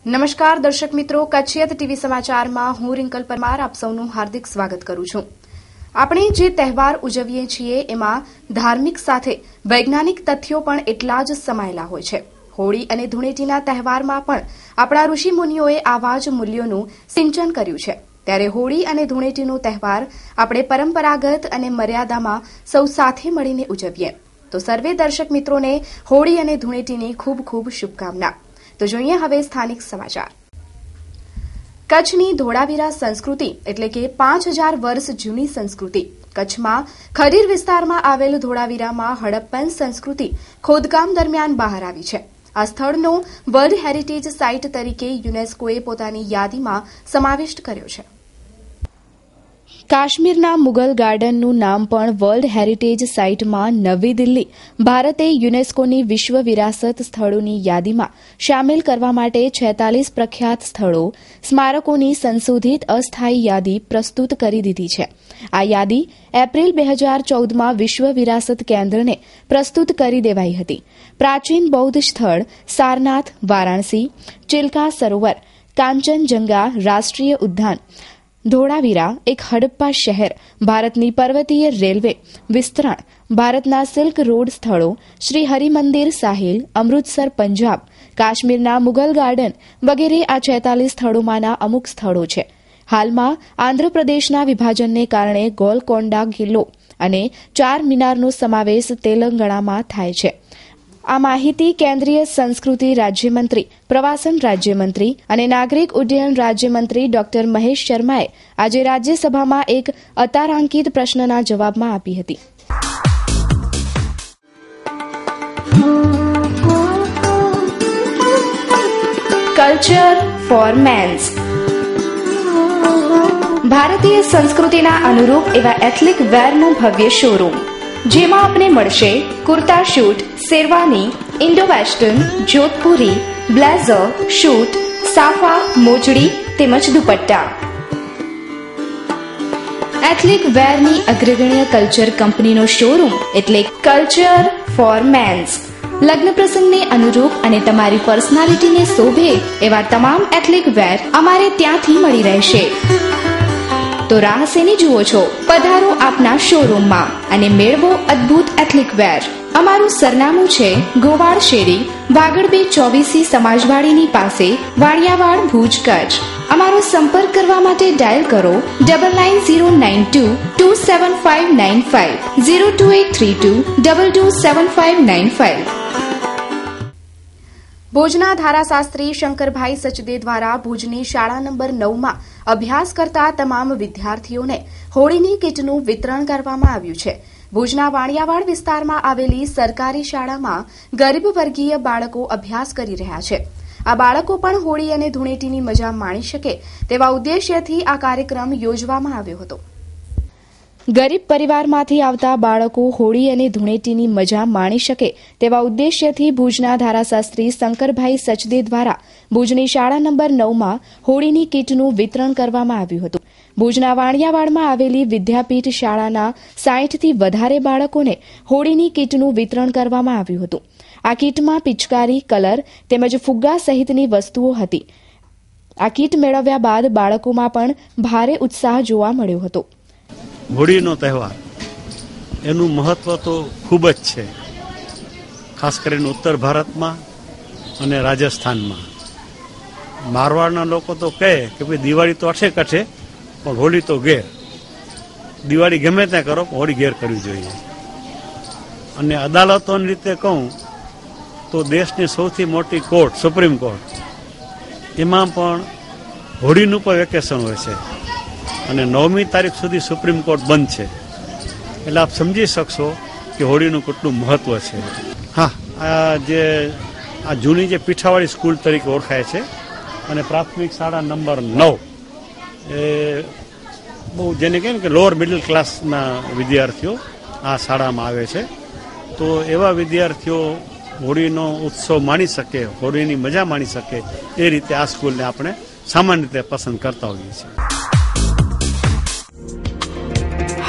નમસ્કાર દર્શક મિત્રો, કચ્છિયત ટીવી સમાચારમાં હું રિંકલ પરમાર આપ સૌનું હાર્દિક સ્વાગત કરું છું. આપણે જે તહેવાર ઉજવીએ છીએ એમાં ધાર્મિક સાથે વૈજ્ઞાનિક તથ્યો પણ એટલા જ સમાયેલા હોય છે. હોળી અને ધૂળેટીના તહેવારમાં પણ આપણા ઋષિમુનિઓએ આવા જ મૂલ્યોનું સિંચન કર્યું છે. ત્યારે હોળી અને ધૂળેટીનો તહેવાર આપણે પરંપરાગત અને મર્યાદામાં સૌ સાથે મળીને ઉજવીએ. તો સર્વે દર્શક મિત્રોને હોળી અને ધૂળેટીની ખૂબ ખૂબ શુભકામના. તો જોઈએ હવે સ્થાનિક સમાચાર. કચ્છની ધોળાવીરા સંસ્કૃતિ એટલે કે 5000 વર્ષ જૂની સંસ્કૃતિ. કચ્છમાં ખડીર વિસ્તારમાં આવેલ ધોળાવીરામાં હડપ્પન સંસ્કૃતિ ખોદકામ દરમિયાન બહાર આવી છે. આ સ્થળનો વર્લ્ડ હેરિટેજ સાઇટ તરીકે યુનેસ્કોએ પોતાની યાદીમાં સમાવિષ્ટ કર્યો છે. કાશ્મીરના મુગલ ગાર્ડનનું નામ પણ વર્લ્ડ હેરિટેજ સાઇટમાં નવી દિલ્હી, ભારતે યુનેસ્કોની વિશ્વ વિરાસત સ્થળોની યાદીમાં સામેલ કરવા માટે 46 પ્રખ્યાત સ્થળો, સ્મારકોની સંશોધિત અસ્થાયી યાદી પ્રસ્તુત કરી દીધી છે. આ યાદી એપ્રિલ 2014માં વિશ્વ વિરાસત કેન્દ્રને પ્રસ્તુત કરી દેવાઈ હતી. પ્રાચીન બૌદ્ધ સ્થળ સારનાથ, વારાણસી, ચિલ્કા સરોવર, કાંચનજંગા રાષ્ટ્રીય ઉદ્યાન, ધોળાવીરા એક હડપ્પા શહેર, ભારતની પર્વતીય રેલવે વિસ્તરણ, ભારતના સિલ્ક રોડ સ્થળો, શ્રી હરિમંદિર સાહિલ, અમૃતસર પંજાબ, કાશ્મીરના મુગલ ગાર્ડન વગેરે આ 46 સ્થળોમાંના અમુક સ્થળો છે. હાલમાં આંધ્રપ્રદેશના વિભાજનને કારણે ગોલકોંડા કિલ્લો અને 4 મિનારનો સમાવેશ તેલંગાણામાં થાય છે. આ માહિતી કેન્દ્રીય સંસ્કૃતિ રાજ્યમંત્રી, પ્રવાસન રાજ્યમંત્રી અને નાગરિક ઉડ્ડયન રાજ્યમંત્રી ડોક્ટર મહેશ શર્માએ આજે રાજ્યસભામાં એક અતારાંકિત પ્રશ્નના જવાબમાં આપી હતી. Culture for mains. ભારતીય સંસ્કૃતિના અનુરૂપ એવા એથ્નિક વેરનું ભવ્ય શોરૂમ, જેમાં આપને મળશે kurta suit, sherwani, Indo western, Jodhpuri, blazer, suit, સાફા, મોજડી તેમજ દુપટ્ટા. એથ્નિક વેરની અગ્રગણ્ય કલ્ચર કંપનીનો શોરૂમ એટલે કલ્ચર ફોર મેન્સ. લગ્ન પ્રસંગને અનુરૂપ અને તમારી પર્સનાલિટીને શોભે એવા તમામ એથ્નિક વેર અમારે ત્યાંથી મળી રહેશે. તો રાહ શેની જુઓ છો? પધારો આપના શોરૂમમાં અને મેળવો અદ્ભુત એથ્નિક વેર. અમારું સરનામું છે ગોવાળ શેરી, વાગડ 224 સમાજવાડીની પાસે, વાણિયાવાડ, ભુજ, કચ્છ. અમારો સંપર્ક કરવા માટે ડાયલ કરો 999092 27595 02832 227595. ભુજના ધારાશાસ્ત્રી શંકરભાઈ સચદે દ્વારા ભુજની શાળા નંબર 9માં અભ્યાસ કરતા તમામ વિદ્યાર્થીઓને હોળીની કીટનું વિતરણ કરવામાં આવ્યું છે. ભુજના વાણિયાવાડ વિસ્તારમાં આવેલી સરકારી શાળામાં ગરીબ વર્ગીય બાળકો અભ્યાસ કરી રહ્યા છે. આ બાળકો પણ હોળી અને ધૂળેટીની મજા માણી શકે તેવા ઉદ્દેશ્યથી આ કાર્યક્રમ યોજવામાં આવ્યો હતો. ગરીબ પરિવારમાંથી આવતા બાળકો હોળી અને ધૂળેટીની મજા માણી શકે તેવા ઉદ્દેશ્યથી ભુજના ધારાશાસ્ત્રી શંકરભાઈ સચદે દ્વારા ભુજની શાળા નંબર 9માં હોળીની કીટનું વિતરણ કરવામાં આવ્યું હતું. ભુજના વાણિયાવાડમાં આવેલી વિદ્યાપીઠ શાળાના 60થી વધારે બાળકોને હોળીની કીટનું વિતરણ કરવામાં આવ્યું હતું. આ કીટમાં પિચકારી, કલર તેમજ ફુગ્ગા સહિતની વસ્તુઓ હતી. આ કીટ મેળવ્યા બાદ બાળકોમાં પણ ભારે ઉત્સાહ જોવા મળ્યો હતો. હોળીનો તહેવાર એનું મહત્વ તો ખૂબ જ છે, ખાસ કરીને ઉત્તર ભારતમાં અને રાજસ્થાનમાં. મારવાડના લોકો તો કહે કે ભાઈ દિવાળી તો અઠે કઠે પણ હોળી તો ઘેર. દિવાળી ગમે ત્યાં કરો પણ હોળી ઘેર કરવી જોઈએ. અને અદાલતોની રીતે કહું તો દેશની સૌથી મોટી કોર્ટ સુપ્રીમ કોર્ટ, એમાં પણ હોળીનું પણ વેકેશન હોય છે અને 9મી તારીખ સુધી સુપ્રીમ કોર્ટ બંધ છે. એટલે આપ સમજી શકશો કે હોળીનું કેટલું મહત્વ છે. હા, આ જૂની જે પીઠાવાળી સ્કૂલ તરીકે ઓળખાય છે અને પ્રાથમિક શાળા નંબર 9 એ બહુ જેને કહે ને કે લોઅર મિડલ ક્લાસના વિદ્યાર્થીઓ આ શાળામાં આવે છે. તો એવા વિદ્યાર્થીઓ હોળીનો ઉત્સવ માણી શકે, હોળીની મજા માણી શકે એ રીતે આ સ્કૂલને આપણે સામાન્ય રીતે પસંદ કરતા હોઈએ છીએ.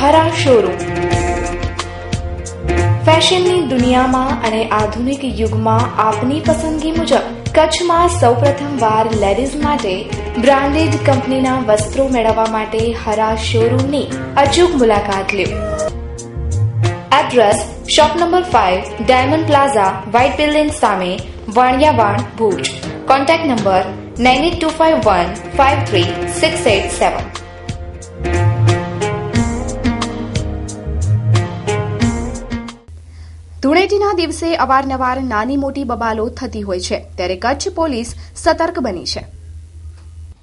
હરા શોરૂમ. ફેશનની દુનિયામાં અને આધુનિક યુગમાં આપની પસંદગી મુજબ કચ્છમાં સૌપ્રથમવાર લેડીઝ માટે બ્રાન્ડેડ કંપનીના વસ્ત્રો મેળવવા માટે હરા શોરૂમની અચૂક મુલાકાત લ્યો. Address shop number 5, Diamond Plaza, white building સામે, વાણિયાવાડ, ભુજ. Contact number 9825153687. ધૂળેટીના દિવસે અવારનવાર નાની મોટી બબાલો થતી હોય છે, ત્યારે કચ્છ પોલીસ સતર્ક બની છે.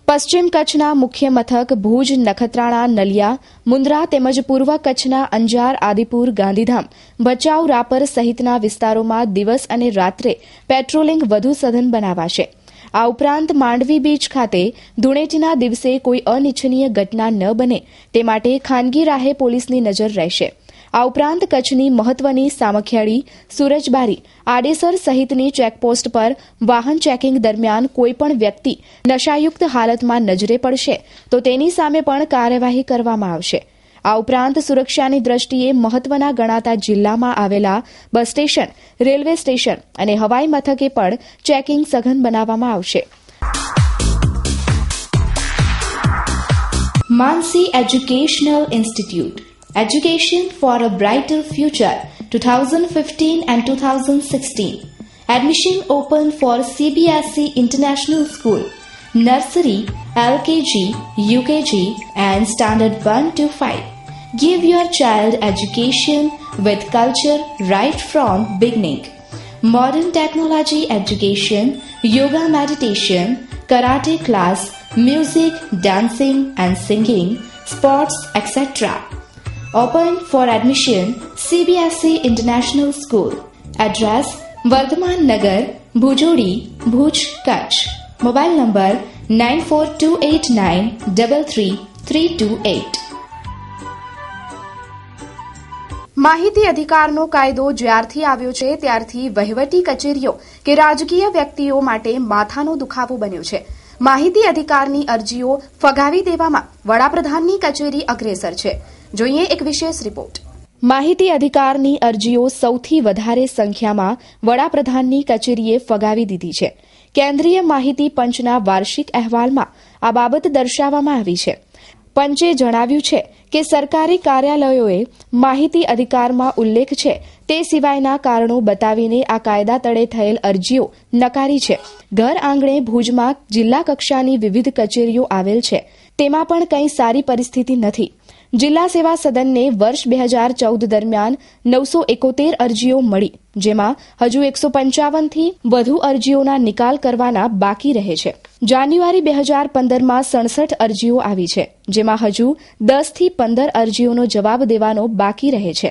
પશ્ચિમ કચ્છના મુખ્ય મથક ભુજ, નખત્રાણા, નલિયા, મુન્દ્રા તેમજ પૂર્વ કચ્છના અંજાર, આદિપુર, ગાંધીધામ, ભચાઉ, રાપર સહિતના વિસ્તારોમાં દિવસ અને રાત્રે પેટ્રોલિંગ વધુ સઘન બનાવાશે. આ ઉપરાંત માંડવી બીચ ખાતે ધૂળેટીના દિવસે કોઈ અનિચ્છનીય ઘટના ન બને તે માટે ખાનગી રાહે પોલીસની નજર રહેશે. આ ઉપરાંત કચ્છની મહત્વની સામખિયાળી, સુરજબારી, આડેસર સહિતની ચેકપોસ્ટ પર વાહન ચેકિંગ દરમિયાન કોઈપણ વ્યક્તિ નશાયુક્ત હાલતમાં નજરે પડશે તો તેની સામે પણ કાર્યવાહી કરવામાં આવશે. આ ઉપરાંત સુરક્ષાની દ્રષ્ટિએ મહત્વના ગણાતા જિલ્લામાં આવેલા બસ સ્ટેશન, રેલવે સ્ટેશન અને હવાઈ મથકે પણ ચેકિંગ સઘન બનાવવામાં આવશે. Mansi educational institute Education for a Brighter Future 2015 and 2016. Admission open for CBSE International School, Nursery, LKG, UKG and Standard 1 to 5. Give your child education with culture right from beginning. Modern technology education, yoga meditation, karate class, music, dancing and singing, sports, etc. Open for admission CBSE International School. Address Vardhaman Nagar, Bhujodi, Bhuj, Kutch. Mobile number 9428933328. માહિતી અધિકારનો કાયદો જ્યારથી આવ્યો છે ત્યારથી વહીવટી કચેરીઓ કે રાજકીય વ્યક્તિઓ માટે માથાનો દુખાવો બન્યો છે. માહિતી અધિકારની અરજીઓ ફગાવી દેવામાં વડાપ્રધાનની કચેરી અગ્રેસર છે. જોઈએ એક વિશેષ રિપોર્ટ. માહિતી અધિકારની અરજીઓ સૌથી વધારે સંખ્યામાં વડાપ્રધાનની કચેરીએ ફગાવી દીધી છે. કેન્દ્રીય માહિતી પંચના વાર્ષિક અહેવાલમાં આ બાબત દર્શાવવામાં આવી છે. પંચે જણાવ્યું છે કે સરકારી કાર્યાલયોએ માહિતી અધિકારમાં ઉલ્લેખ છે તે સિવાયના કારણો બતાવીને આ કાયદા તળે થયેલ અરજીઓ નકારી છે. ઘર આંગણે ભુજમાં જિલ્લા કક્ષાની વિવિધ કચેરીઓ આવેલ છે, તેમાં પણ કંઈ સારી પરિસ્થિતિ નથી. જિલ્લા સેવા સદનને વર્ષ 2014 દરમિયાન 971 અરજીઓ મળી, જેમાં હજુ 155થી વધુ અરજીઓના નિકાલ કરવાના બાકી રહે છે. જાન્યુઆરી 2015માં 67 અરજીઓ આવી છે, જેમાં હજુ 10થી 15 અરજીઓનો જવાબ દેવાનો બાકી રહે છે.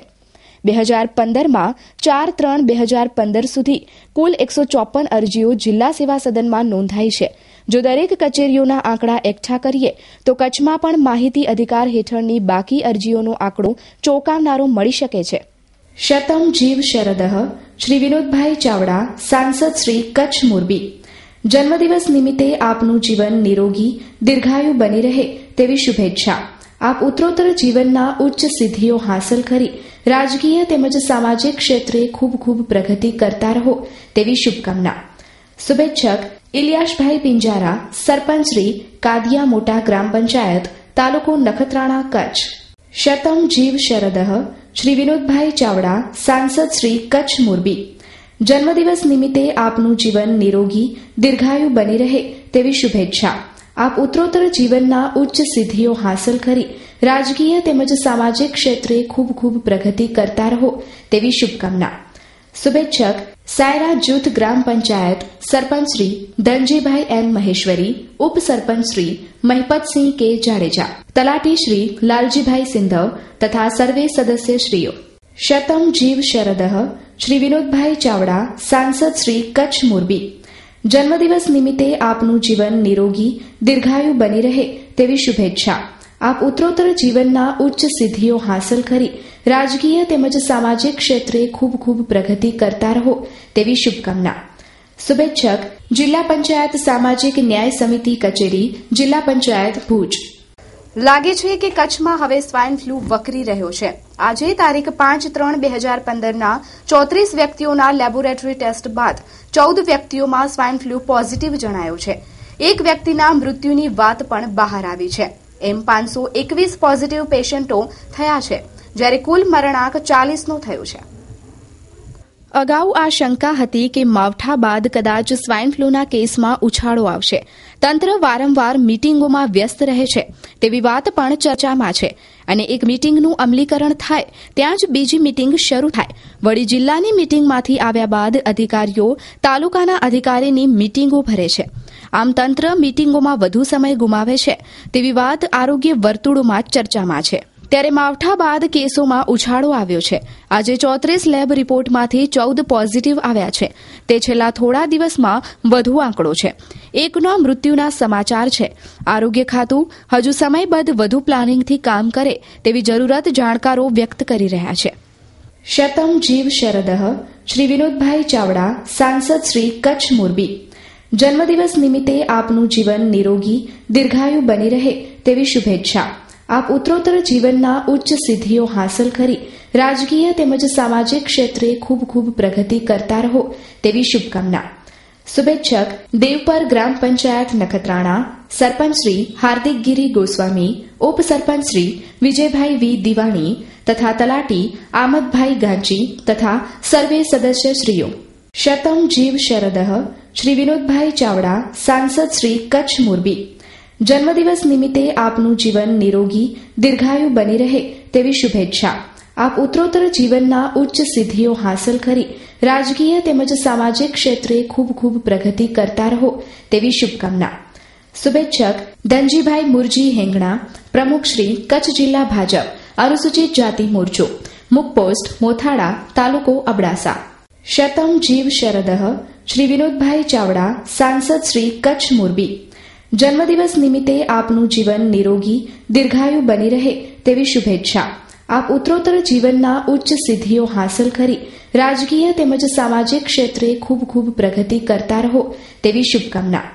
2015માં 4/3/2015 સુધી કુલ 154 અરજીઓ જિલ્લા સેવા સદનમાં નોંધાઈ છે. જો દરેક કચેરીઓના આંકડા એકઠા કરીએ તો કચ્છમાં પણ માહિતી અધિકાર હેઠળની બાકી અરજીઓનો આંકડો ચોંકાવનારો મળી શકે છે. શતમ જીવ શરદઃ શ્રી વિનોદભાઈ ચાવડા, સાંસદ શ્રી કચ્છ મોરબી. જન્મદિવસ નિમિત્તે આપનું જીવન નિરોગી દીર્ઘાયુ બની રહે તેવી શુભેચ્છા. આપ ઉત્તરોત્તર જીવનના ઉચ્ચ સિદ્ધિઓ હાંસલ કરી રાજકીય તેમજ સામાજિક ક્ષેત્રે ખૂબ ખૂબ પ્રગતિ કરતા રહો તેવી શુભકામના. શુભેચ્છક ઇલિયાસભાઈ પિંજારા, સરપંચ શ્રી કાદિયા મોટા ગ્રામ પંચાયત, તાલુકો નખત્રાણા, કચ્છ. શતમ જીવ શરદઃ શ્રી વિનોદભાઈ ચાવડા, સાંસદ શ્રી કચ્છ મોરબી. જન્મદિવસ નિમિત્તે આપનું જીવન નિરોગી દીર્ઘાયુ બની રહે તેવી શુભેચ્છા. આપ ઉત્તરોત્તર જીવનના ઉચ્ચ સિદ્ધિઓ હાંસલ કરી રાજકીય તેમજ સામાજિક ક્ષેત્રે ખૂબ ખૂબ પ્રગતિ કરતા રહો તેવી શુભકામના. શુભેચ્છક સાયરા જૂથ ગ્રામ પંચાયત, સરપંચ શ્રી ધનજીભાઈ એમ મહેશ્વરી, ઉપસરપંચ શ્રી મહિપતસિંહ કે જાડેજા, તલાટી શ્રી લાલજીભાઈ સિંધવ તથા સર્વે સદસ્યશ્રીઓ. શતમ જીવ શરદઃ શ્રી વિનોદભાઈ ચાવડા, સાંસદ શ્રી કચ્છ મોરબી. જન્મદિવસ નિમિત્તે આપનું જીવન નિરોગી દીર્ઘાયુ બની રહે તેવી શુભેચ્છા. આપ ઉત્તરોત્તર જીવનના ઉચ્ચ સિદ્ધિઓ હાંસલ કરી રાજકીય તેમજ સામાજિક ક્ષેત્રે ખૂબ ખૂબ પ્રગતિ કરતા રહો તેવી શુભકામના. શુભેચ્છક જિલ્લા પંચાયત સામાજિક ન્યાય સમિતિ કચેરી, જિલ્લા પંચાયત ભુજ. લાગે છે કે કચ્છમાં હવે સ્વાઇન ફ્લૂ વકરી રહ્યો છે. આજે તારીખ 5/3/2015ના 34 વ્યક્તિઓના લેબોરેટરી ટેસ્ટ બાદ 14 વ્યક્તિઓમાં સ્વાઇન ફ્લૂ પોઝિટિવ જણાયો છે. એક વ્યક્તિના મૃત્યુની વાત પણ બહાર આવી છે. એમ 521 પોઝિટિવ પેશન્ટો થયા છે, જ્યારે કુલ મરણાંક 40નો થયો છે. અગાઉ આ શંકા હતી કે માવઠા બાદ કદાચ સ્વાઇન ફ્લૂના કેસમાં ઉછાળો આવશે. તંત્ર વારંવાર મીટીંગોમાં વ્યસ્ત રહે છે તેવી વાત પણ ચર્ચામાં છે અને એક મીટીંગનું અમલીકરણ થાય ત્યાં જ બીજી મીટીંગ શરૂ થાય. વળી જિલ્લાની મીટીંગમાંથી આવ્યા બાદ અધિકારીઓ તાલુકાના અધિકારીની મીટીંગો ભરે છે. આમ તંત્ર મીટીંગોમાં વધુ સમય ગુમાવે છે તેવી વાત આરોગ્ય વર્તુળોમાં ચર્ચામાં છે. ત્યારે માવઠા બાદ કેસોમાં ઉછાળો આવ્યો છે. આજે 34 લેબ રિપોર્ટમાંથી 14 પોઝિટિવ આવ્યા છે. તે છેલ્લા થોડા દિવસમાં વધુ આંકડો છે. એકના મૃત્યુના સમાચાર છે. આરોગ્ય ખાતું હજુ સમયબદ્ધ વધુ પ્લાનિંગથી કામ કરે તેવી જરૂરત જાણકારો વ્યક્ત કરી રહ્યા છે. શતમ જીવ શરદઃ શ્રી વિનોદભાઈ ચાવડા, સાંસદ શ્રી કચ્છ મોરબી. જન્મદિવસ નિમિત્તે આપનું જીવન નિરોગી દીર્ઘાયુ બની રહે તેવી શુભેચ્છા. આપ ઉત્તરોત્તર જીવનના ઉચ્ચ સિદ્ધિઓ હાંસલ કરી રાજકીય તેમજ સામાજિક ક્ષેત્રે ખૂબ ખૂબ પ્રગતિ કરતા રહો તેવી શુભકામના. શુભેચ્છક દેવપર ગ્રામ પંચાયત નખત્રાણા, સરપંચ શ્રી હાર્દિક ગિરી ગોસ્વામી, ઉપસરપંચ શ્રી વિજયભાઈ વી દિવાણી તથા તલાટી આમદભાઈ ગાંચી તથા સર્વે સદસ્યશ્રીઓ. શતમ જીવ શરદઃ શ્રી વિનોદભાઈ ચાવડા, સાંસદ શ્રી કચ્છ મોરબી. જન્મદિવસ નિમિત્તે આપનું જીવન નિરોગી દીર્ઘાયુ બની રહે તેવી શુભેચ્છા. આપ ઉત્તરોત્તર જીવનના ઉચ્ચ સિદ્ધિઓ હાંસલ કરી રાજકીય તેમજ સામાજિક ક્ષેત્રે ખૂબ ખૂબ પ્રગતિ કરતા રહો તેવી શુભકામના. શુભેચ્છક ધનજીભાઈ મુરજી હેંગણા, પ્રમુખ શ્રી કચ્છ જિલ્લા ભાજપ, અનુસૂચિત જાતિ મોરચો, મુખ પોસ્ટ મોથાળા, તાલુકો અબડાસા. શતમ જીવ શરદઃ શ્રી વિનોદભાઈ ચાવડા, સાંસદ શ્રી કચ્છ મોરબી. જન્મદિવસ નિમિત્તે આપનું જીવન નિરોગી દીર્ઘાયુ બની રહે તેવી શુભેચ્છા. આપ ઉત્તરોત્તર જીવનના ઉચ્ચ સિદ્ધિઓ હાંસલ કરી રાજકીય તેમજ સામાજિક ક્ષેત્રે ખૂબ ખૂબ પ્રગતિ કરતા રહો તેવી શુભકામના.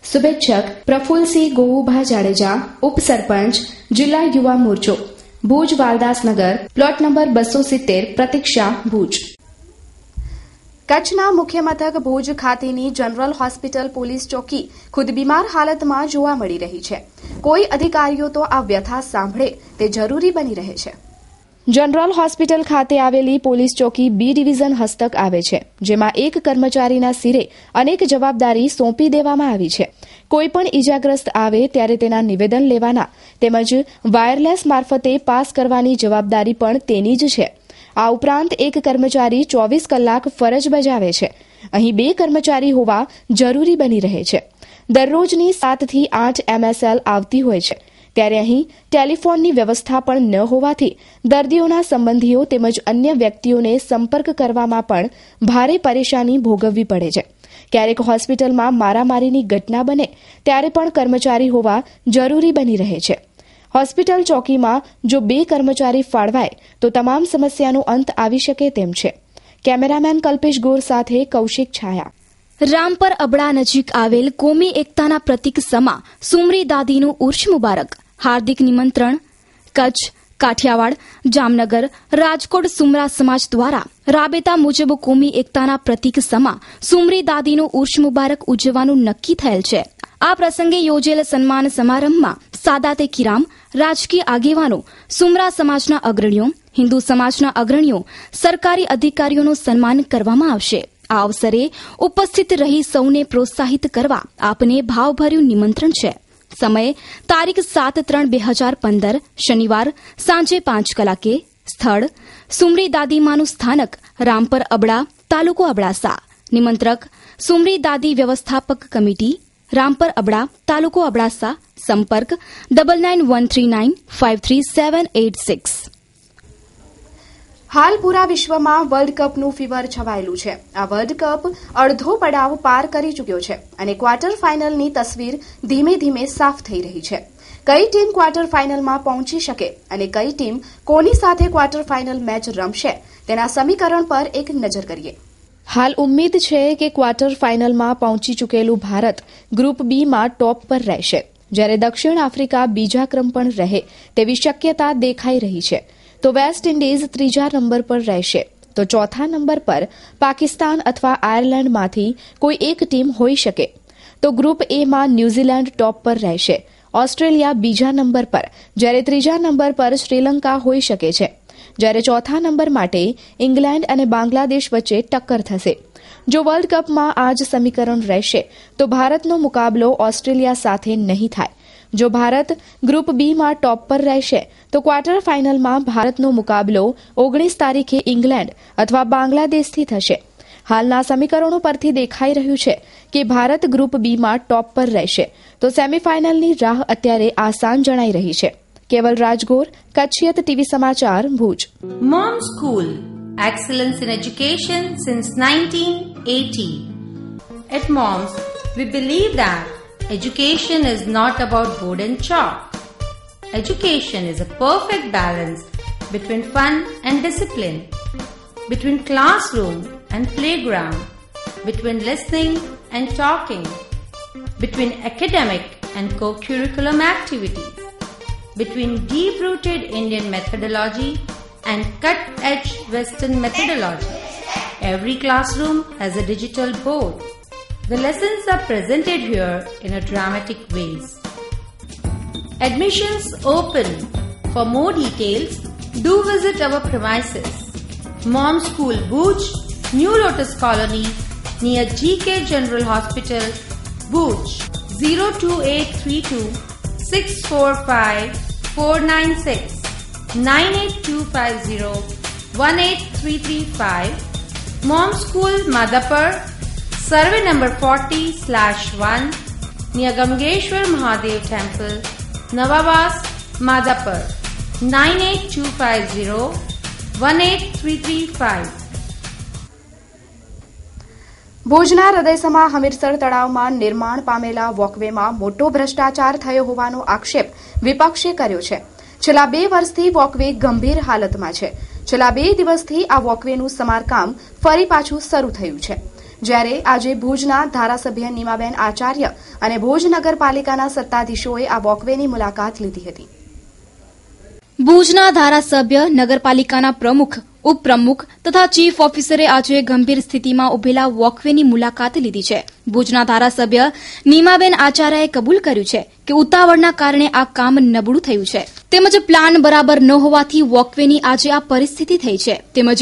શુભેચ્છક પ્રફુલ્લસિંહ ગોવુભા જાડેજા, ઉપસરપંચ, જિલ્લા યુવા મોરચો, ભુજ વાલદાસનગર, પ્લોટ નંબર 270, પ્રતીક્ષા, ભુજ. કચ્છના મુખ્ય મથક ભુજ ખાતેની જનરલ હોસ્પિટલ પોલીસ ચોકી ખુદ બીમાર હાલતમાં જોવા મળી રહી છે. કોઈ અધિકારીઓ તો આ વ્યથા સાંભળે તે જરૂરી બની રહે છે. જનરલ હોસ્પિટલ ખાતે આવેલી પોલીસ ચોકી બી ડિવિઝન હસ્તક આવે છે, જેમાં એક કર્મચારીના સિરે અનેક જવાબદારી સોંપી દેવામાં આવી છે. કોઈપણ ઇજાગ્રસ્ત આવે ત્યારે તેના નિવેદન લેવાના તેમજ વાયરલેસ મારફતે પાસ કરવાની જવાબદારી પણ તેની જ છે. આ ઉપરાંત એક કર્મચારી 24 કલાક ફરજ બજાવે છે. અહીં 2 કર્મચારી હોવા જરૂરી બની રહે છે. દરરોજની 7 થી 8 MSL આવતી હોય છે, ત્યારે અહીં ટેલિફોનની વ્યવસ્થા પણ ન હોવાથી દર્દીઓના સંબંધીઓ તેમજ અન્ય વ્યક્તિઓને સંપર્ક કરવામાં પણ ભારે પરેશાની ભોગવવી પડે છે. ક્યારેક હોસ્પિટલમાં મારામારીની ઘટના બને ત્યારે પણ કર્મચારી હોવા જરૂરી બની રહે છે. હોસ્પિટલ ચોકીમાં જો 2 કર્મચારી ફાળવાય તો તમામ સમસ્યાનો અંત આવી શકે તેમ છે. કેમેરામેન કલ્પેશ ગોર સાથે કૌશિક છાયા. રામપર અબડા નજીક આવેલ કોમી એકતાના પ્રતીક સમા સુમરી દાદીનું ઉર્ષ મુબારક. હાર્દિક નિમંત્રણ. કચ્છ, કાઠિયાવાડ, જામનગર, રાજકોટ સુમરા સમાજ દ્વારા રાબેતા મુજબ કોમી એકતાના પ્રતીક સમા સુમરી દાદીનું ઉર્ષ મુબારક ઉજવવાનું નક્કી થયેલ છે. આ પ્રસંગે યોજેલ સન્માન સમારંભમાં સાદાતે કિરામ, રાજકીય આગેવાનો, સુમરા સમાજના અગ્રણીઓ, હિન્દુ સમાજના અગ્રણીઓ, સરકારી અધિકારીઓનું સન્માન કરવામાં આવશે. આ અવસરે ઉપસ્થિત રહી સૌને પ્રોત્સાહિત કરવા આપને ભાવભર્યું નિમંત્રણ છે. સમય તારીખ 7/3/2015 શનિવાર સાંજે 5 કલાકે. સ્થળ સુમરી દાદીમાનું સ્થાનક રામપર અબડા, તાલુકો અબડાસા. નિમંત્રક સુમરી દાદી વ્યવસ્થાપક કમિટી, રામપર અબડા, તાલુકો અબડાસા. સંપર્ક 9913953786. હાલ પૂરા વિશ્વમાં વર્લ્ડ કપનું ફીવર છવાયેલું છે. આ વર્લ્ડ કપ અડધો પડાવ પાર કરી ચૂક્યો છે અને ક્વાર્ટર ફાઇનલની તસવીર ધીમે ધીમે સાફ થઈ રહી છે. કઈ ટીમ ક્વાર્ટર ફાઇનલમાં પહોંચી શકે અને કઈ ટીમ કોની સાથે ક્વાર્ટર ફાઇનલ મેચ રમશે તેના સમીકરણ પર એક નજર કરીએ. હાલ ઉમ્મીદ છે કે ક્વાર્ટર ફાઇનલમાં પહોંચી ચૂકેલું ભારત ગ્રુપ બીમાં ટોપ પર રહેશે, જ્યારે દક્ષિણ આફ્રિકા બીજા ક્રમ પર રહે તેવી શક્યતા દેખાઈ રહી છે. તો વેસ્ટ ઇન્ડિઝ ત્રીજા નંબર પર રહેશે, તો ચોથા નંબર પર પાકિસ્તાન અથવા આયર્લેન્ડમાંથી કોઈ એક ટીમ હોઈ શકે. તો ગ્રુપ એમાં ન્યૂઝીલેન્ડ ટોપ પર રહેશે, ઓસ્ટ્રેલિયા બીજા નંબર પર, જ્યારે ત્રીજા નંબર પર શ્રીલંકા હોઈ શકે છે, જ્યારે ચોથા નંબર માટે ઇંગ્લેન્ડ અને બાંગ્લાદેશ વચ્ચે ટક્કર થશે. જો વર્લ્ડ કપમાં આ જ સમીકરણ રહેશે તો ભારતનો મુકાબલો ઓસ્ટ્રેલિયા સાથે નહીં થાય. જો ભારત ગ્રુપ બીમાં ટોપ પર રહેશે તો ક્વાર્ટર ફાઇનલમાં ભારતનો મુકાબલો 19 તારીખે ઇંગ્લેન્ડ અથવા બાંગ્લાદેશથી થશે. હાલના સમીકરણો પરથી દેખાઈ રહ્યું છે કે ભારત ગ્રુપ બીમાં ટોપ પર રહેશે, તો સેમીફાઇનલની રાહ અત્યારે આસાન જણાઈ રહી છે. કેવલ રાજગોર, કચ્છિયત ટીવી સમાચાર, Bhuj. Mom School, excellence in education since 1980. At Moms, we believe that education is not about board and chalk. Education is a perfect balance between fun and discipline, between classroom and playground, between listening and talking, between academic and co-curriculum activities, between deep-rooted Indian methodology and cut-edge Western methodology. Every classroom has a digital board. The lessons are presented here in a dramatic ways. Admissions open. For more details, do visit our premises. Mom School, Bhuj, New Lotus Colony, near GK General Hospital, Bhuj. 02832 645 496 98250 18335. Mom School, Madhapur, survey number 40/1 near Gamgeshwar Mahadev Temple, Navabas, Madhapur. 98250 18335. ભુજના હૃદયસમા હમીરસર તળાવમાં નિર્માણ પામેલા વોકવેમાં મોટો ભ્રષ્ટાચાર થયો હોવાનો આક્ષેપ વિપક્ષે કર્યો છે. છેલ્લા 2 વર્ષથી વોકવે ગંભીર હાલતમાં છે. છેલ્લા 2 દિવસથી આ વોકવેનું સમારકામ ફરી પાછું શરૂ થયું છે. જ્યારે આજે ભુજના ધારાસભ્ય નીમાબેન આચાર્ય અને ભુજ નગરપાલિકાના સત્તાધીશોએ આ વોકવેની મુલાકાત લીધી હતી. ભુજના ધારાસભ્ય, નગરપાલિકાના પ્રમુખ, ઉપપ્રમુખ તથા ચીફ ઓફિસરે આજે ગંભીર સ્થિતિમાં ઉભેલા વોકવેની મુલાકાત લીધી છે. ભુજના ધારાસભ્ય નીમાબેન આચાર્યએ કબૂલ કર્યું છે કે ઉતાવળના કારણે આ કામ નબળું થયું છે, તેમજ પ્લાન બરાબર ન હોવાથી વોકવેની આજે આ પરિસ્થિતિ થઈ છે. તેમજ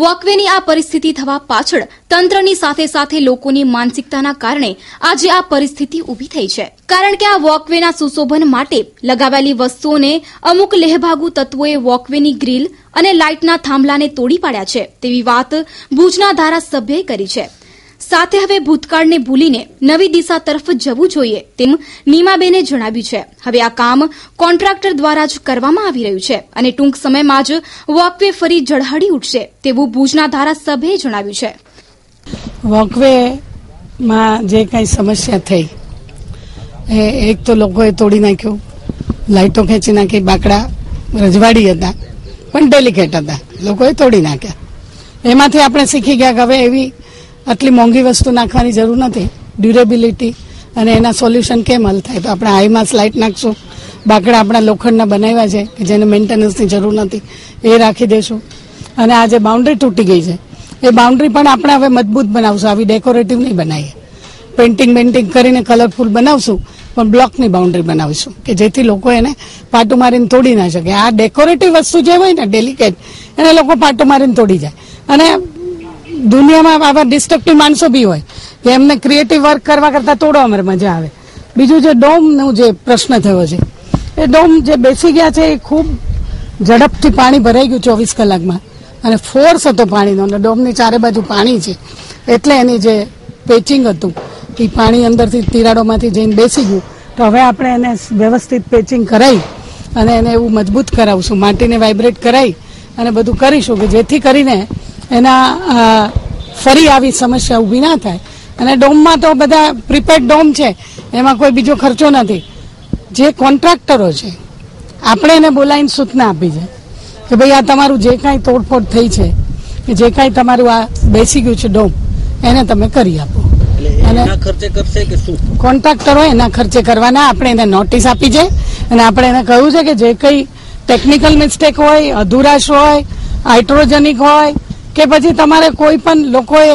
વોકવેની આ પરિસ્થિતિ થવા પાછળ તંત્રની સાથે સાથે લોકોની માનસિકતાના કારણે આજે આ પરિસ્થિતિ ઉભી થઈ છે. કારણ કે આ વોકવેના સુશોભન માટે લગાવેલી વસ્તુઓને અમુક લેહભાગુ તત્વોએ વોકવેની ગ્રીલ અને લાઇટના થાંભલાને તોડી પાડ્યા છે તેવી વાત ભુજના ધારાસભ્યએ કરી છે. સાથે હવે ભૂતકાળને ભૂલીને નવી દિશા તરફ જવું જોઈએ તેમ નીમાબેને જણાવ્યું છે. હવે આ કામ કોન્ટ્રાક્ટર દ્વારા જ કરવામાં આવી રહ્યું છે અને ટૂંક સમયમાં જ વોકવે ફરી ઝળહળી ઉઠશે તેવું ભુજના ધારાસભ્યએ જણાવ્યું છે. વોકવેમાં જે કંઈ સમસ્યા થઈ એક તો લોકોએ તોડી નાખ્યું, લાઇટો ખેંચી નાખી, બાકડા રજવાડી હતા પણ ડેલિકેટ હતા, લોકોએ તોડી નાખ્યા. એમાંથી આપણે શીખી ગયા કે હવે એવી આટલી મોંઘી વસ્તુ નાખવાની જરૂર નથી. ડ્યુરેબિલિટી અને એના સોલ્યુશન કેમ હલ થાય? તો આપણે હાઈમાસ લાઇટ નાખશું, બાકડા આપણા લોખંડના બનાવ્યા છે કે જેને મેન્ટેનન્સની જરૂર નથી એ રાખી દઈશું. અને આ જે બાઉન્ડ્રી તૂટી ગઈ છે એ બાઉન્ડ્રી પણ આપણે હવે મજબૂત બનાવશું, આવી ડેકોરેટિવ નહીં બનાવીએ. પેન્ટિંગ કરીને કલરફુલ બનાવશું પણ બ્લોકની બાઉન્ડ્રી બનાવીશું કે જેથી લોકો એને પાટું મારીને તોડી ના શકે. આ ડેકોરેટિવ વસ્તુ જે હોય ને ડેલિકેટ એને લોકો પાટું મારીને તોડી જાય. અને દુનિયામાં આવા ડિસ્ટ્રક્ટિવ માણસો બી હોય કે એમને ક્રિએટિવ વર્ક કરવા કરતા તોડવામાં મજા આવે. બીજું જે ડોમનો જે પ્રશ્ન થયો છે એ ડોમ જે બેસી ગયા છે એ ખૂબ ઝડપથી પાણી ભરાઈ ગયું 24 કલાકમાં અને ફોર્સ હતો પાણીનો અને ડોમની ચારે બાજુ પાણી છે એટલે એની જે પેચિંગ હતું એ પાણી અંદરથી તિરાડોમાંથી જઈને બેસી ગયું. તો હવે આપણે એને વ્યવસ્થિત પેચિંગ કરાવી અને એને એવું મજબૂત કરાવશું, માટીને વાઇબ્રેટ કરાવી અને બધું કરીશું કે જેથી કરીને એના ફરી આવી સમસ્યા ઊભી ના થાય. અને ડોમમાં તો બધા પ્રીપેડ ડોમ છે, એમાં કોઈ બીજો ખર્ચો નથી. જે કોન્ટ્રાક્ટરો છે આપણે એને બોલાવીને સૂચના આપી છે કે ભાઈ આ તમારું જે કાંઈ તોડફોડ થઈ છે કે જે કાંઈ તમારું આ બેસી ગયું છે ડોમ એને તમે કરી આપો. અને કોન્ટ્રાક્ટરો એના ખર્ચે કરવાના. આપણે એને નોટિસ આપી છે અને આપણે એને કહ્યું છે કે જે કંઈ ટેકનિકલ મિસ્ટેક હોય, અધુરાશ હોય, હાઇડ્રોજનિક હોય કે પછી તમારે કોઈ પણ લોકોએ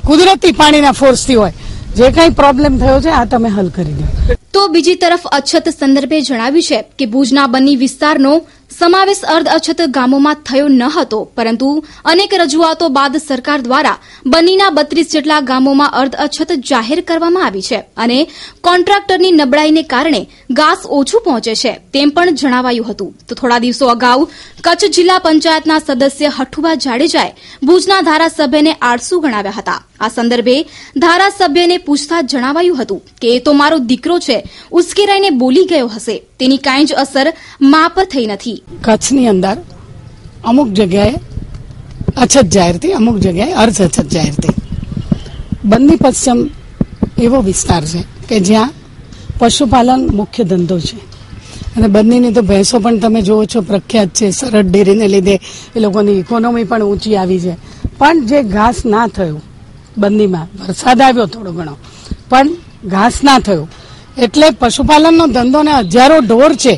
કુદરતી પાણીના ફોર્સથી હોય, જે કંઈ પ્રોબ્લેમ થયો છે આ તમે હલ કરી દો. તો બીજી તરફ અછત સંદર્ભે જણાવ્યું છે કે ભુજના બન્ની વિસ્તારનો સમાવેશ અર્ધ અછત ગામોમાં થયો ન હતો, પરંતુ અનેક રજૂઆતો બાદ સરકાર દ્વારા બન્નીના 32 જેટલા ગામોમાં અર્ધ અછત જાહેર કરવામાં આવી છે અને કોન્ટ્રાક્ટરની નબળાઈને કારણે ઘાસ ઓછું પહોંચે છે તેમ પણ જણાવાયું હતું. તો થોડા દિવસો અગાઉ કચ્છ જિલ્લા પંચાયતના સદસ્ય હઠુબા જાડેજાએ ભુજના ધારાસભ્યને આળસુ ગણાવ્યા હતા. આ સંદર્ભે ધારાસભ્યને પૂછતા જણાવાયું હતું કે એ તો મારો દીકરો છે, ઉશ્કેરાઈને બોલી ગયો હશે, તેની કાંઈ જ અસર મા પર થઈ નથી. કચ્છની અંદર અમુક જગ્યાએ અછત જાહેર થઈ, અમુક જગ્યાએ અર્ધ અછત જાહેર થઈ. બન્ની પશ્ચિમ એવો વિસ્તાર છે કે જ્યાં પશુપાલન મુખ્ય ધંધો છે અને બન્નીની તો ભેંસો પણ તમે જોવો છો પ્રખ્યાત છે. સરહદ ડેરીને લીધે એ લોકોની ઇકોનોમી પણ ઊંચી આવી છે. પણ જે ઘાસ ના થયું બન્નીમાં, વરસાદ આવ્યો થોડો ઘણો પણ ઘાસ ના થયું એટલે પશુપાલનનો ધંધો ને હજારો ઢોર છે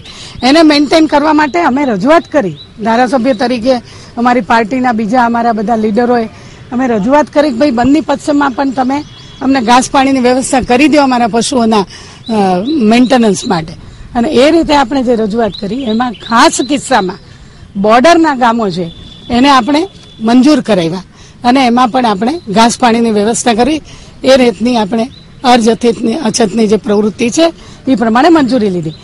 એને મેન્ટેન કરવા માટે અમે રજૂઆત કરી. ધારાસભ્ય તરીકે અમારી પાર્ટીના બીજા અમારા બધા લીડરોએ અમે રજૂઆત કરી કે ભાઈ બન્ની પશ્ચિમમાં પણ તમે અમને ઘાસ પાણીની વ્યવસ્થા કરી દો અમારા પશુઓના મેન્ટેનન્સ માટે. અને એ રીતે આપણે જે રજૂઆત કરી એમાં ખાસ કિસ્સામાં બોર્ડરના ગામો છે એને આપણે મંજૂર કરાવ્યા અને એમાં પણ આપણે ઘાસ પાણીની વ્યવસ્થા કરી. એ રીતની આપણે અછતની જે પ્રવૃત્તિ છે એ પ્રમાણે મંજૂરી લીધી.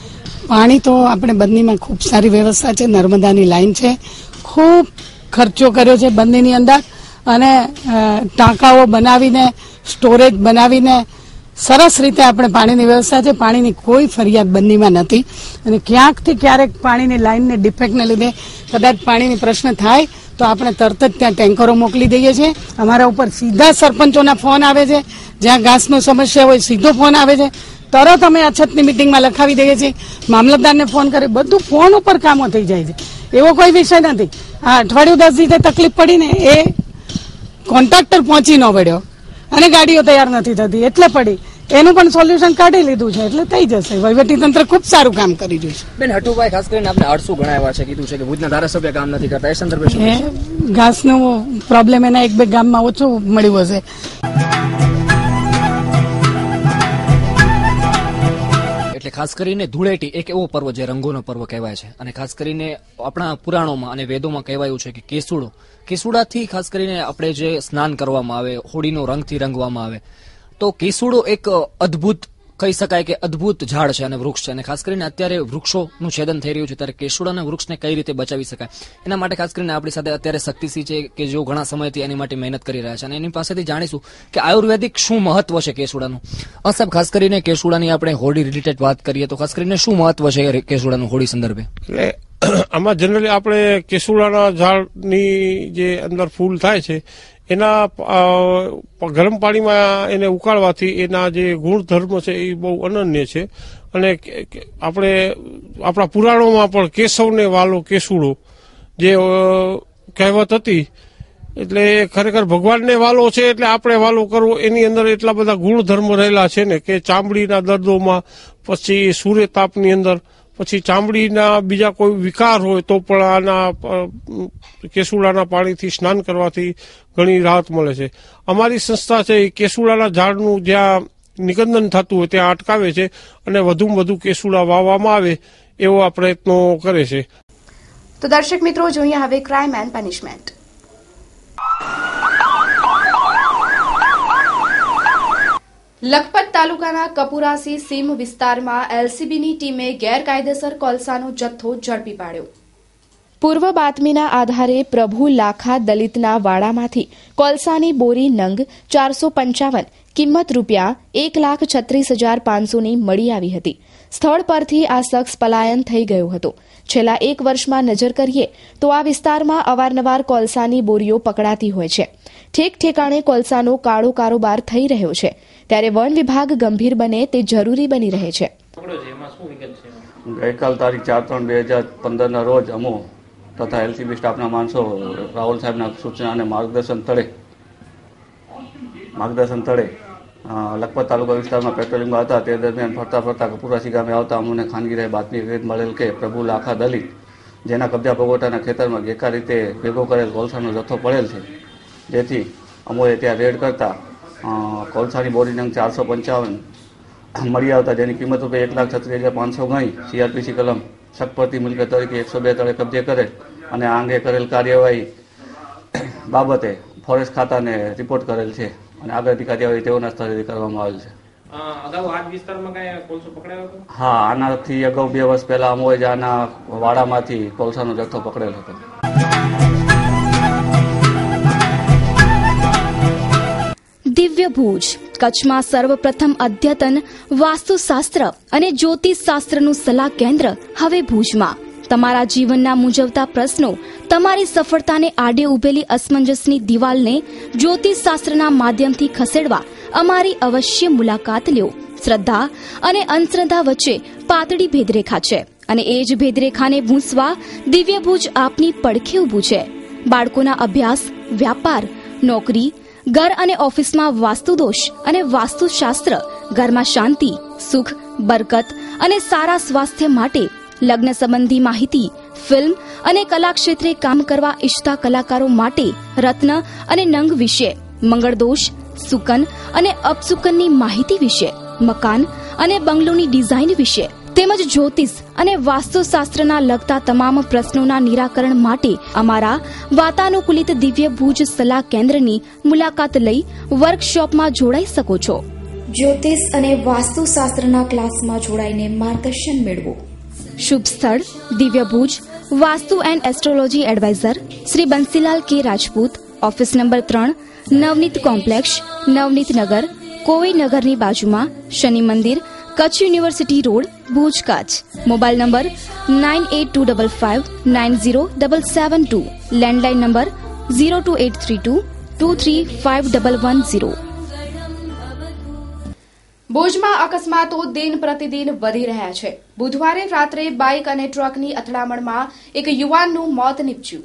પાણી તો આપણે બન્નીમાં ખૂબ સારી વ્યવસ્થા છે. નર્મદાની લાઈન છે, ખૂબ ખર્ચો કર્યો છે બન્નીની અંદર અને ટાંકાઓ બનાવીને, સ્ટોરેજ બનાવીને સરસ રીતે આપણે પાણીની વ્યવસ્થા છે. પાણીની કોઈ ફરિયાદ બન્નીમાં નથી અને ક્યાંકથી ક્યારેક પાણીની લાઈનને ડિફેક્ટને લીધે કદાચ પાણીની પ્રશ્ન થાય તો આપણે તરત જ ત્યાં ટેન્કરો મોકલી દઈએ છીએ. અમારા ઉપર સીધા સરપંચોના ફોન આવે છે, જ્યાં ઘાસનો સમસ્યા હોય સીધો ફોન આવે છે, તરત અમે અછતની મિટિંગમાં લખાવી દઈએ છીએ. મામલતદારને ફોન કરી બધું ફોન ઉપર કામો થઈ જાય છે. એવો કોઈ વિષય નથી. આ અઠવાડિયું 10 દિવસે તકલીફ પડી ને એ કોન્ટ્રાક્ટર પહોંચી ન વળ્યો અને ગાડીઓ તૈયાર નથી થતી એટલે પડી. એનું પણ સોલ્યુશન કાઢી લીધું છે એટલે થઈ જશે. વહીવટીતંત્ર ખૂબ સારું કામ કરી રહ્યું છે. બેન હટુભાઈ ખાસ કરીને આપણે આળસુ ગણાવ્યા છે, કીધું છે કે ભુજના ધારાસભ્ય કામ નથી કરતા, એ સંદર્ભે શું કહેશો? ઘાસનો પ્રોબ્લેમ એના 1-2 ગામમાં ઓછું મળ્યું હશે. એટલે ખાસ કરીને ધૂળેટી એક એવો પર્વ જે રંગોનો પર્વ કહેવાય છે અને ખાસ કરીને આપણા પુરાણોમાં અને વેદોમાં કહેવાયું છે કે કેસુડાથી ખાસ કરીને આપણે જે સ્નાન કરવામાં આવે, હોળીનો રંગથી રંગવામાં આવે, તો કેસુડો એક અદ્ભુત કહી શકાય કે અદ્ભુત ઝાડ છે અને વૃક્ષ છે અને ખાસ કરીને અત્યારે વૃક્ષોનું છેદન થઈ રહ્યું છે ત્યારે કેસુડાના વૃક્ષને કઈ રીતે બચાવી શકાય એના માટે ખાસ કરીને આપણી સાથે અત્યારે શક્તિસિંહ છે કે જેઓ ઘણા સમયથી એની માટે મહેનત કરી રહ્યા છે અને એની પાસેથી જાણીશું કે આયુર્વેદિક શું મહત્વ છે કેસુડાનું. સાહેબ, ખાસ કરીને કેસુડાની આપણે હોળી રિલેટેડ વાત કરીએ તો ખાસ કરીને શું મહત્વ છે કેસુડાનું હોળી સંદર્ભે? એટલે આમાં જનરલી આપણે કેસુડાના ઝાડની જે અંદર ફૂલ થાય છે એના ગરમ પાણીમાં એને ઉકાળવાથી એના જે ગુણધર્મ છે એ બહુ અનન્ય છે અને આપણે આપણા પુરાણોમાં પણ કેશવને વાલો કેસુડો જે કહેવત હતી એટલે ખરેખર ભગવાનને વાલો છે એટલે આપણે વાલો કરવો. એની અંદર એટલા બધા ગુણધર્મ રહેલા છે ને કે ચામડીના દર્દોમાં, પછી સૂર્યતાપની અંદર, પછી ચામડીના બીજા કોઈ વિકાર હોય તો પણ આના કેસુડાના પાણીથી સ્નાન કરવાથી ઘણી રાહત મળે છે. અમારી સંસ્થા છે એ કેસુડાના ઝાડનું જ્યાં નિકંદન થતું હોય ત્યાં અટકાવે છે અને વધુમાં વધુ કેસુડા વાવવામાં આવે એવા પ્રયત્નો કરે છે. તો દર્શક મિત્રો, જોઈએ હવે ક્રાઇમ એન્ડ પનિશમેન્ટ. લખપત તાલુકાના કપુરાસી સીમ વિસ્તારમાં એલસીબીની ટીમે ગેરકાયદેસર કોલસાનો જથ્થો ઝડપી પાડ્યો. પૂર્વ બાતમીના આધારે પ્રભુ લાખા દલિતના વાડામાંથી કોલસાની બોરી નંગ 455 કિંમત ₹1,36,500ની મળી આવી હતી. સ્થળ પરથી આ શખ્સ પલાયન થઈ ગયો હતો. છેલ્લા 1 વર્ષમાં નજર કરીએ તો આ વિસ્તારમાં અવારનવાર કોલસાની બોરીઓ પકડાતી હોય છે. ઠેક ઠેકાણે કોલસાનો કાળો કારોબાર થઈ રહ્યો છે ત્યારે વન વિભાગ ગંભીર બને તે જરૂરી બની રહે છે. ગઈકાલ તારીખ 4/3/2015 રોજ અમો તથા એલસીબી સ્ટાફના માણસો રાહુલ સાહેબના સૂચના અને માર્ગદર્શન તળે લખપત તાલુકા વિસ્તારમાં પેટ્રોલિંગમાં હતા. તે દરમિયાન ફરતા ફરતા કપુરાસી ગામે આવતા અમને ખાનગી રહે બાતમી મળેલ કે પ્રભુ લાખા દલિત જેના કબજા ભગવટાના ખેતરમાં ગેરકાયદે ભેગો કરેલ કોલસાનો જથ્થો પડેલ છે. જેથી અમોએ ત્યાં રેડ કરતા કોલસાની બોડી નંગ 455 મળી આવતા જેની કિંમત ₹1,36,500 ગણી CRPC કલમ શકપતિ મિલકત તરીકે 102 તળે કબજે કરેલ અને આ અંગે કરેલ કાર્યવાહી બાબતે ફોરેસ્ટ ખાતાને રિપોર્ટ કરેલ છે અને આગળની કાર્યવાહી તેઓના સ્થળેથી કરવામાં આવેલ છે. હા, આનાથી અગાઉ 2 વર્ષ પહેલા અમોએ જ આના વાડામાંથી કોલસાનો જથ્થો પકડેલ હતો. દિવ્ય ભુજ કચ્છમાં સર્વપ્રથમ અદ્યતન વાસ્તુશાસ્ત્ર અને જ્યોતિષશાસ્ત્રનું સલાહ કેન્દ્ર હવે ભુજમાં. તમારા જીવનના મૂંઝવતા પ્રશ્નો, તમારી સફળતાને આડે ઉભેલી અસમંજસની દિવાલને જ્યોતિષશાસ્ત્રના માધ્યમથી ખસેડવા અમારી અવશ્ય મુલાકાત લ્યો. શ્રદ્ધા અને અંધશ્રદ્ધા વચ્ચે પાતળી ભેદરેખા છે અને એ જ ભેદરેખાને ભૂંસવા દિવ્ય ભુજ આપની પડખે ઊભું છે. બાળકોના અભ્યાસ, વ્યાપાર, નોકરી, ઘર અને ઓફિસમાં વાસ્તુદોષ અને વાસ્તુશાસ્ત્ર, ઘરમાં શાંતિ, સુખ, બરકત અને સારા સ્વાસ્થ્ય માટે, લગ્ન સંબંધી માહિતી, ફિલ્મ અને કલા ક્ષેત્રે કામ કરવા ઈચ્છતા કલાકારો માટે રત્ન અને નંગ વિશે, મંગળદોષ, સુકન અને અપસુકનની માહિતી વિશે, મકાન અને બંગલોની ડિઝાઇન વિશે તેમજ જ્યોતિષ અને વાસ્તુશાસ્ત્રના લગતા તમામ પ્રશ્નોના નિરાકરણ માટે અમારા વાતાનુકૂલિત દિવ્ય ભુજ સલાહ કેન્દ્રની મુલાકાત લઈ વર્કશોપમાં જોડાઈ શકો છો. જ્યોતિષ અને વાસ્તુશાસ્ત્રના ક્લાસમાં જોડાઈને માર્ગદર્શન મેળવો. શુભ સ્થળ દિવ્ય Bhuj. Vastu and astrology adviser Shri Bansilal K Rajput. Office number 3, Navneet complex, Navneet Nagar, Kovi નગરની બાજુમાં, Shani Mandir, Kutch university road, Bhuj, Kutch. Mobile number 9825590772. Landline number 02832235110. ભુજમાં અકસ્માતો દિન પ્રતિદિન વધી રહ્યા છે. બુધવારે રાત્રે બાઇક અને ટ્રકની અથડામણમાં એક યુવાનનું મોત નીપજ્યું.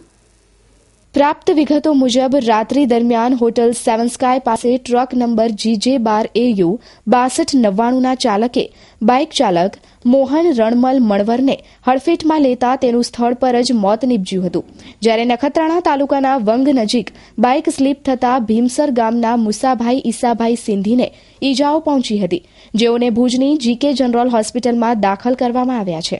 પ્રાપ્ત વિગતો મુજબ રાત્રિ દરમિયાન હોટલ 7 સ્કાય પાસે ટ્રક નંબર GJ12AU 6299ના ચાલકે બાઇક ચાલક મોહન રણમલ મણવરને હડફેટમાં લેતા તેનું સ્થળ પર જ મોત નીપજ્યું હતું. જ્યારે નખત્રાણા તાલુકાના વંગ નજીક બાઇક સ્લીપ થતા ભીમસર ગામના મુસાભાઈ ઈસાભાઈ સિંધીને ઈજાઓ પહોંચી હતી, જેઓને ભુજની GK જનરલ હોસ્પિટલમાં દાખલ કરવામાં આવ્યા છે.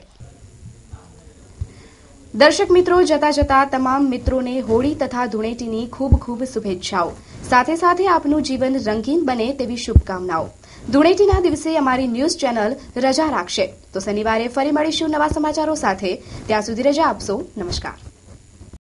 દર્શક મિત્રો, જતા જતા તમામ મિત્રોને હોળી તથા ધૂળેટીની ખૂબ ખૂબ શુભેચ્છાઓ. સાથે સાથે આપનું જીવન રંગીન બને તેવી શુભકામનાઓ. ધૂળેટીના દિવસે અમારી ન્યૂઝ ચેનલ રજા રાખશે, તો શનિવારે ફરી મળીશું નવા સમાચારો સાથે. ત્યાં સુધી રજા આપશો. નમસ્કાર.